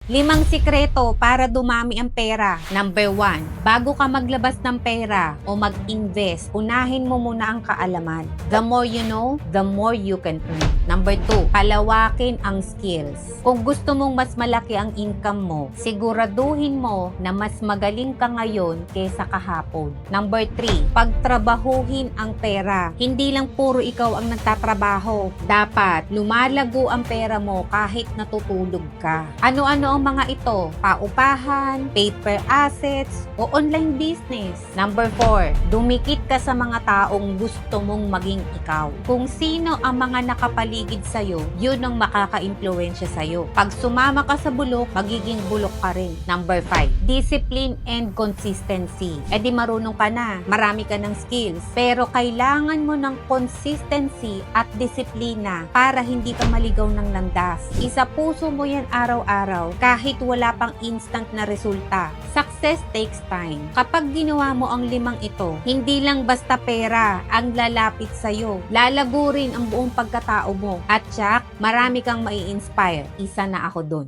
5 sikreto para dumami ang pera. Number 1, bago ka maglabas ng pera o mag-invest, unahin mo muna ang kaalaman. The more you know, the more you can earn. Number 2, palawakin ang skills. Kung gusto mong mas malaki ang income mo, siguraduhin mo na mas magaling ka ngayon kaysa kahapon. Number 3, pagtrabahuhin ang pera. Hindi lang puro ikaw ang nagtatrabaho. Dapat lumalago ang pera mo kahit natutulog ka. Ano-ano ang mga ito? Paupahan, paper assets, o online business. Number 4, dumikit ka sa mga taong gusto mong maging ikaw. Kung sino ang mga nakapaligid sa'yo, yun ang makaka-impluwensya sa'yo. Pag sumama ka sa bulok, magiging bulok ka rin. Number 5, discipline and consistency. E di marunong ka na, marami ka ng skills, pero kailangan mo ng consistency at disiplina para hindi ka maligaw ng landas. Isa puso mo yan araw-araw kahit wala pang instant na resulta. Success takes time. Kapag ginawa mo ang 5 ito, hindi lang basta pera ang lalapit sa'yo. Lalago rin ang buong pagkatao mo. At tsak, marami kang mai-inspire. Isa na ako dun.